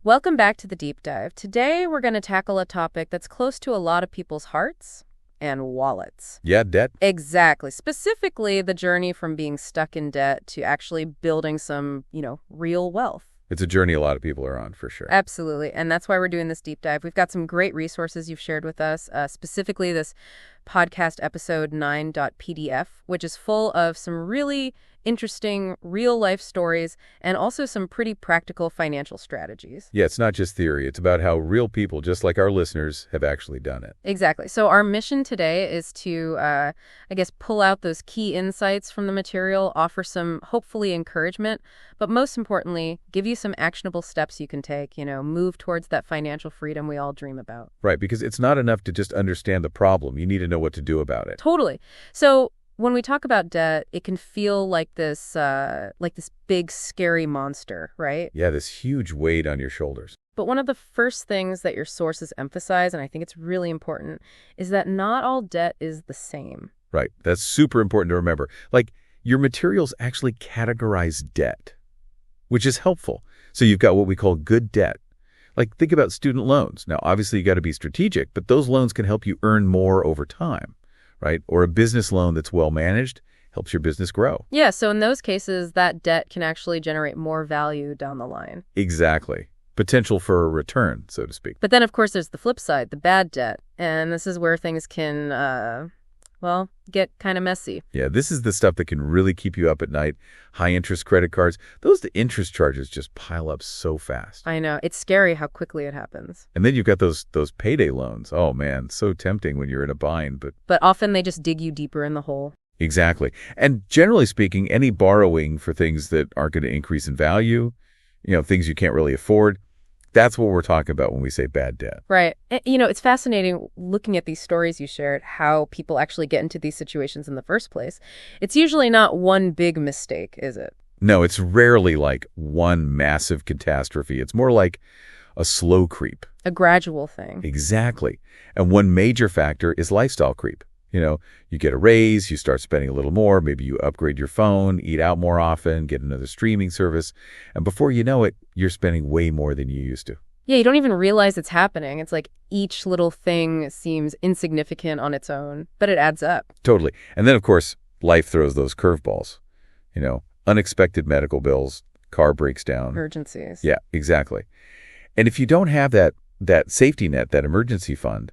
Welcome back to the Deep Dive. Today, we're going to tackle a topic that's close to a lot of people's hearts and wallets. Yeah, debt. Exactly. Specifically, the journey from being stuck in debt to actually building some, real wealth. It's a journey a lot of people are on, for sure. Absolutely. And that's why we're doing this deep dive. We've got some great resources you've shared with us, specifically this podcast episode 9.pdf, which is full of some really interesting real-life stories and also some pretty practical financial strategies. Yeah, it's not just theory. It's about how real people, just like our listeners, have actually done it. Exactly. So our mission today is to, pull out those key insights from the material, offer some, hopefully, encouragement, but most importantly, give you some actionable steps you can take, move towards that financial freedom we all dream about. Right, because it's not enough to just understand the problem. You need to know what to do about it. Totally. So when we talk about debt, it can feel like this big, scary monster, right? Yeah, this huge weight on your shoulders. But one of the first things that your sources emphasize, and I think it's really important, is that not all debt is the same. Right, that's super important to remember. Like, your materials actually categorize debt, which is helpful. So you've got what we call good debt. Like, think about student loans. Now, obviously, you got to be strategic, but those loans can help you earn more over time, right? Or a business loan that's well managed helps your business grow. Yeah, so in those cases, that debt can actually generate more value down the line. Exactly. Potential for a return, so to speak. But then, of course, there's the flip side, the bad debt. And this is where things can, get kind of messy. Yeah, this is the stuff that can really keep you up at night. High-interest credit cards. The interest charges just pile up so fast. I know. It's scary how quickly it happens. And then you've got those payday loans. Oh, man, so tempting when you're in a bind. But often they just dig you deeper in the hole. Exactly. And generally speaking, any borrowing for things that aren't going to increase in value, things you can't really afford, that's what we're talking about when we say bad debt. Right. It's fascinating looking at these stories you shared, how people actually get into these situations in the first place. It's usually not one big mistake, is it? No, it's rarely like one massive catastrophe. It's more like a slow creep. A gradual thing. Exactly. And one major factor is lifestyle creep. You get a raise, you start spending a little more, maybe you upgrade your phone, eat out more often, get another streaming service, and before you know it, you're spending way more than you used to. Yeah, you don't even realize it's happening. It's like each little thing seems insignificant on its own, but it adds up. Totally. And then, of course, life throws those curveballs. Unexpected medical bills, car breaks down. Emergencies. Yeah, exactly. And if you don't have that safety net, that emergency fund,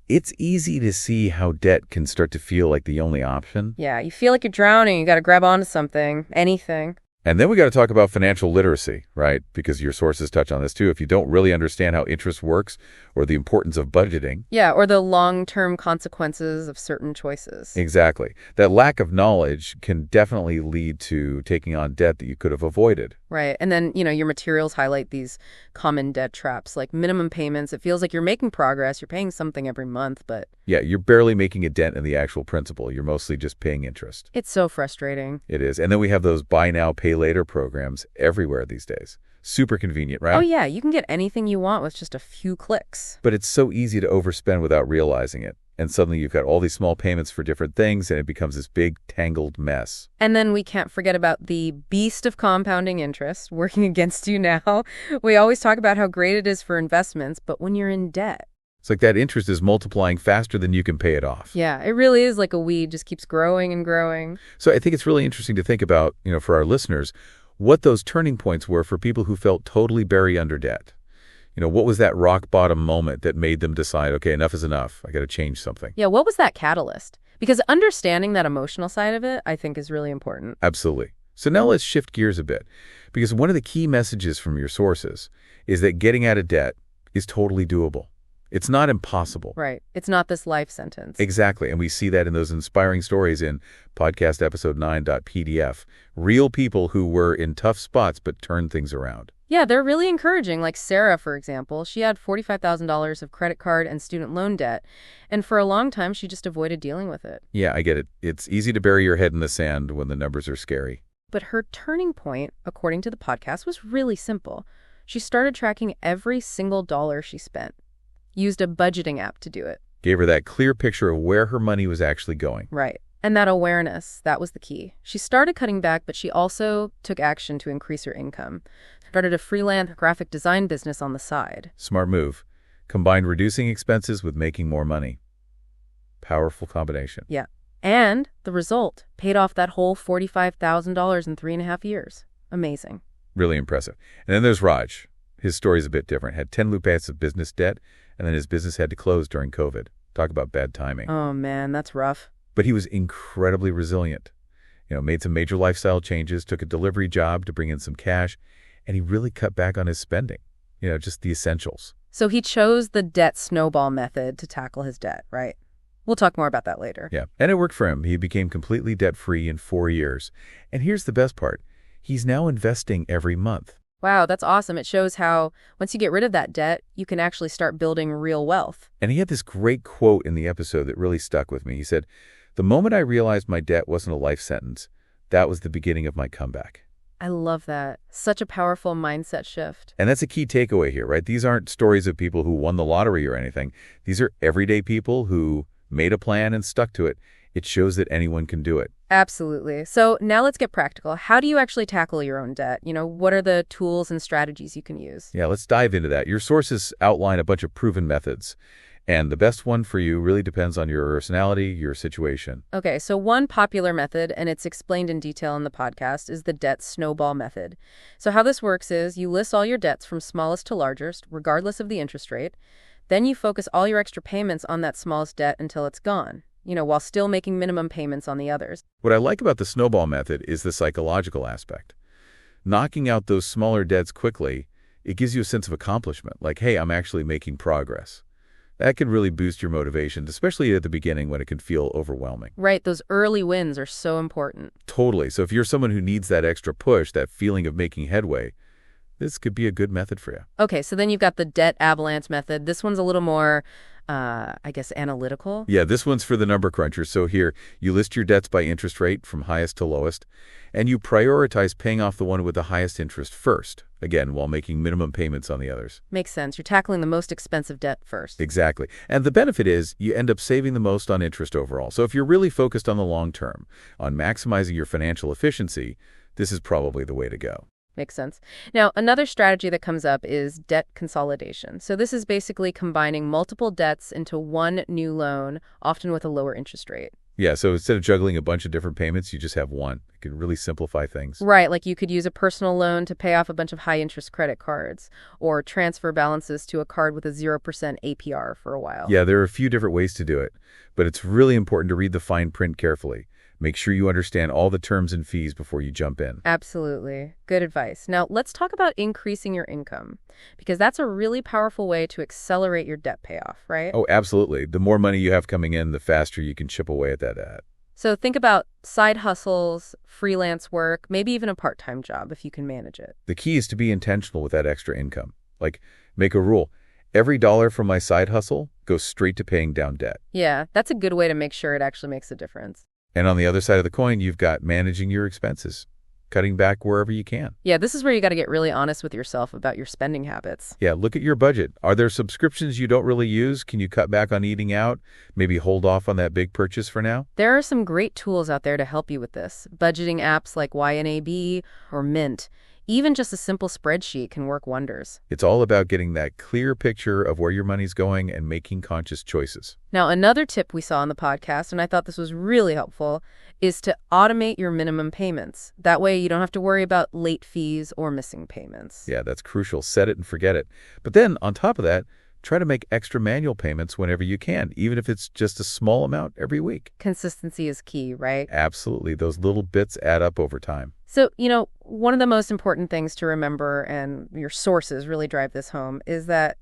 it's easy to see how debt can start to feel like the only option. Yeah, you feel like you're drowning. You got to grab onto something, anything. And then we got to talk about financial literacy, right? Because your sources touch on this too. If you don't really understand how interest works or the importance of budgeting. Yeah, or the long-term consequences of certain choices. Exactly. That lack of knowledge can definitely lead to taking on debt that you could have avoided. Right. And then, your materials highlight these common debt traps, like minimum payments. It feels like you're making progress. You're paying something every month, but... Yeah, you're barely making a dent in the actual principal. You're mostly just paying interest. It's so frustrating. It is. And then we have those buy now, pay later programs everywhere these days. Super convenient, right? Oh, yeah. You can get anything you want with just a few clicks. But it's so easy to overspend without realizing it. And suddenly you've got all these small payments for different things, and it becomes this big, tangled mess. And then we can't forget about the beast of compounding interest working against you now. We always talk about how great it is for investments, but when you're in debt... It's like that interest is multiplying faster than you can pay it off. Yeah, it really is like a weed, just keeps growing and growing. So I think it's really interesting to think about, for our listeners, what those turning points were for people who felt totally buried under debt. What was that rock bottom moment that made them decide, okay, enough is enough. I got to change something. Yeah, what was that catalyst? Because understanding that emotional side of it, I think, is really important. Absolutely. So now let's shift gears a bit. Because one of the key messages from your sources is that getting out of debt is totally doable. It's not impossible. Right. It's not this life sentence. Exactly. And we see that in those inspiring stories in podcast episode 9.pdf. Real people who were in tough spots but turned things around. Yeah, they're really encouraging. Like Sarah, for example, she had $45,000 of credit card and student loan debt. And for a long time, she just avoided dealing with it. Yeah, I get it. It's easy to bury your head in the sand when the numbers are scary. But her turning point, according to the podcast, was really simple. She started tracking every single dollar she spent. Used a budgeting app to do it. Gave her that clear picture of where her money was actually going. Right. And that awareness, that was the key. She started cutting back, but she also took action to increase her income. Started a freelance graphic design business on the side. Smart move. Combined reducing expenses with making more money. Powerful combination. Yeah. And the result paid off that whole $45,000 in 3.5 years. Amazing. Really impressive. And then there's Raj. His story's a bit different. Had 10 loupats of business debt, and then his business had to close during COVID. Talk about bad timing. Oh, man, that's rough. But he was incredibly resilient. Made some major lifestyle changes, took a delivery job to bring in some cash, and he really cut back on his spending. Just the essentials. So he chose the debt snowball method to tackle his debt, right? We'll talk more about that later. Yeah, and it worked for him. He became completely debt-free in 4 years. And here's the best part. He's now investing every month. Wow, that's awesome. It shows how once you get rid of that debt, you can actually start building real wealth. And he had this great quote in the episode that really stuck with me. He said, "The moment I realized my debt wasn't a life sentence, that was the beginning of my comeback." I love that. Such a powerful mindset shift. And that's a key takeaway here, right? These aren't stories of people who won the lottery or anything. These are everyday people who made a plan and stuck to it. It shows that anyone can do it. Absolutely. So now let's get practical. How do you actually tackle your own debt? What are the tools and strategies you can use? Yeah, let's dive into that. Your sources outline a bunch of proven methods. And the best one for you really depends on your personality, your situation. Okay, so one popular method, and it's explained in detail in the podcast, is the debt snowball method. So how this works is you list all your debts from smallest to largest, regardless of the interest rate. Then you focus all your extra payments on that smallest debt until it's gone, while still making minimum payments on the others. What I like about the snowball method is the psychological aspect. Knocking out those smaller debts quickly, it gives you a sense of accomplishment, like, hey, I'm actually making progress. That can really boost your motivation, especially at the beginning when it can feel overwhelming. Right, those early wins are so important. Totally. So if you're someone who needs that extra push, that feeling of making headway, this could be a good method for you. Okay, so then you've got the debt avalanche method. This one's a little more, analytical. Yeah, this one's for the number crunchers. So here, you list your debts by interest rate from highest to lowest, and you prioritize paying off the one with the highest interest first, again, while making minimum payments on the others. Makes sense. You're tackling the most expensive debt first. Exactly. And the benefit is you end up saving the most on interest overall. So if you're really focused on the long term, on maximizing your financial efficiency, this is probably the way to go. Makes sense. Now, another strategy that comes up is debt consolidation. So this is basically combining multiple debts into one new loan, often with a lower interest rate. Yeah, so instead of juggling a bunch of different payments, you just have one. It can really simplify things. Right, like you could use a personal loan to pay off a bunch of high-interest credit cards, or transfer balances to a card with a 0% APR for a while. Yeah, there are a few different ways to do it, but it's really important to read the fine print carefully. Make sure you understand all the terms and fees before you jump in. Absolutely. Good advice. Now, let's talk about increasing your income, because that's a really powerful way to accelerate your debt payoff, right? Oh, absolutely. The more money you have coming in, the faster you can chip away at that debt. So think about side hustles, freelance work, maybe even a part-time job if you can manage it. The key is to be intentional with that extra income. Like, make a rule. Every dollar from my side hustle goes straight to paying down debt. Yeah, that's a good way to make sure it actually makes a difference. And on the other side of the coin, you've got managing your expenses, cutting back wherever you can. Yeah, this is where you got to get really honest with yourself about your spending habits. Yeah, look at your budget. Are there subscriptions you don't really use? Can you cut back on eating out? Maybe hold off on that big purchase for now? There are some great tools out there to help you with this. Budgeting apps like YNAB or Mint. Even just a simple spreadsheet can work wonders. It's all about getting that clear picture of where your money's going and making conscious choices. Now, another tip we saw on the podcast, and I thought this was really helpful, is to automate your minimum payments. That way you don't have to worry about late fees or missing payments. Yeah, that's crucial. Set it and forget it. But then, on top of that, try to make extra manual payments whenever you can, even if it's just a small amount every week. Consistency is key, right? Absolutely. Those little bits add up over time. So, one of the most important things to remember, and your sources really drive this home, is that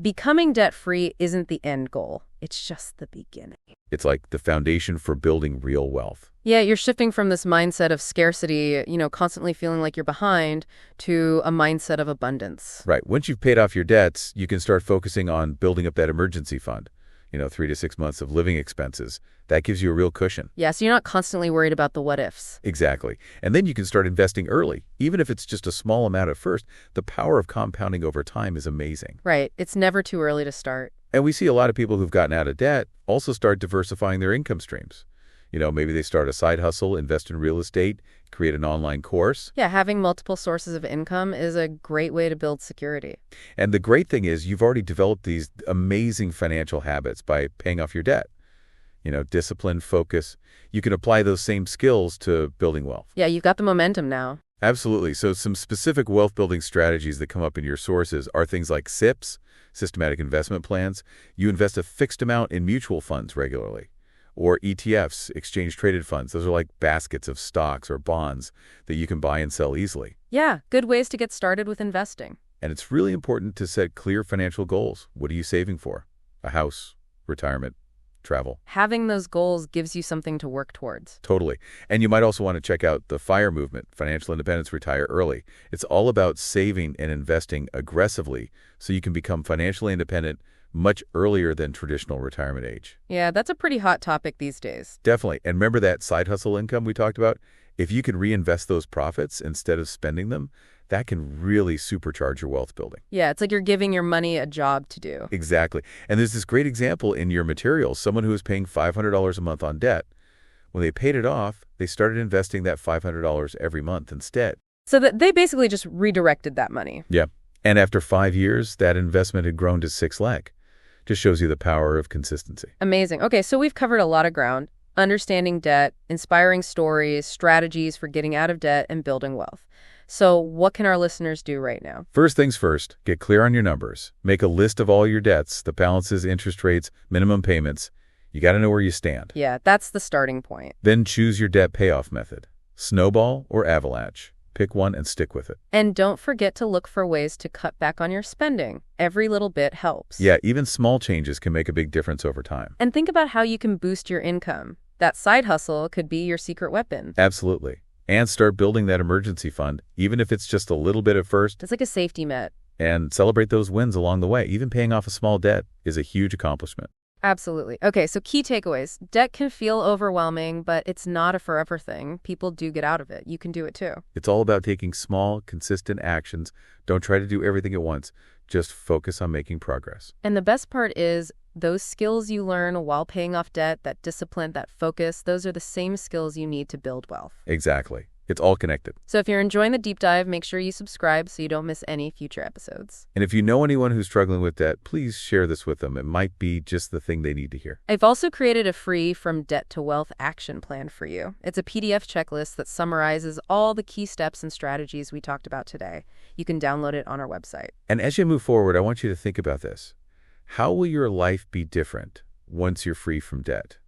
becoming debt-free isn't the end goal. It's just the beginning. It's like the foundation for building real wealth. Yeah, you're shifting from this mindset of scarcity, constantly feeling like you're behind, to a mindset of abundance. Right. Once you've paid off your debts, you can start focusing on building up that emergency fund. 3 to 6 months of living expenses. That gives you a real cushion. Yeah, so you're not constantly worried about the what-ifs. Exactly. And then you can start investing early. Even if it's just a small amount at first, the power of compounding over time is amazing. Right. It's never too early to start. And we see a lot of people who've gotten out of debt also start diversifying their income streams. Maybe they start a side hustle, invest in real estate, create an online course. Yeah, having multiple sources of income is a great way to build security. And the great thing is you've already developed these amazing financial habits by paying off your debt. Discipline, focus. You can apply those same skills to building wealth. Yeah, you've got the momentum now. Absolutely. So some specific wealth building strategies that come up in your sources are things like SIPs, systematic investment plans. You invest a fixed amount in mutual funds regularly. Or ETFs, exchange-traded funds. Those are like baskets of stocks or bonds that you can buy and sell easily. Yeah, good ways to get started with investing. And it's really important to set clear financial goals. What are you saving for? A house, retirement, travel. Having those goals gives you something to work towards. Totally. And you might also want to check out the FIRE movement, Financial Independence, Retire Early. It's all about saving and investing aggressively so you can become financially independent much earlier than traditional retirement age. Yeah, that's a pretty hot topic these days. Definitely. And remember that side hustle income we talked about? If you can reinvest those profits instead of spending them, that can really supercharge your wealth building. Yeah, it's like you're giving your money a job to do. Exactly. And there's this great example in your materials. Someone who was paying $500 a month on debt, when they paid it off, they started investing that $500 every month instead. So that they basically just redirected that money. Yeah. And after 5 years, that investment had grown to 6 lakh. Just shows you the power of consistency. Amazing. Okay, so we've covered a lot of ground. Understanding debt, inspiring stories, strategies for getting out of debt, and building wealth. So what can our listeners do right now? First things first, get clear on your numbers. Make a list of all your debts, the balances, interest rates, minimum payments. You got to know where you stand. Yeah, that's the starting point. Then choose your debt payoff method. Snowball or avalanche. Pick one and stick with it. And don't forget to look for ways to cut back on your spending. Every little bit helps. Yeah, even small changes can make a big difference over time. And think about how you can boost your income. That side hustle could be your secret weapon. Absolutely. And start building that emergency fund, even if it's just a little bit at first. It's like a safety net. And celebrate those wins along the way. Even paying off a small debt is a huge accomplishment. Absolutely. Okay, so key takeaways. Debt can feel overwhelming, but it's not a forever thing. People do get out of it. You can do it too. It's all about taking small, consistent actions. Don't try to do everything at once. Just focus on making progress. And the best part is those skills you learn while paying off debt, that discipline, that focus, those are the same skills you need to build wealth. Exactly. It's all connected. So if you're enjoying the deep dive, make sure you subscribe so you don't miss any future episodes. And if you know anyone who's struggling with debt, please share this with them. It might be just the thing they need to hear. I've also created a free From Debt to Wealth action plan for you. It's a PDF checklist that summarizes all the key steps and strategies we talked about today. You can download it on our website. And as you move forward, I want you to think about this. How will your life be different once you're free from debt?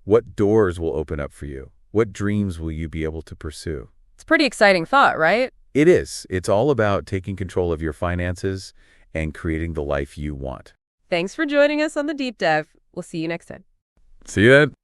What doors will open up for you? What dreams will you be able to pursue? It's a pretty exciting thought, right? It is. It's all about taking control of your finances and creating the life you want. Thanks for joining us on the deep dive. We'll see you next time. See you then.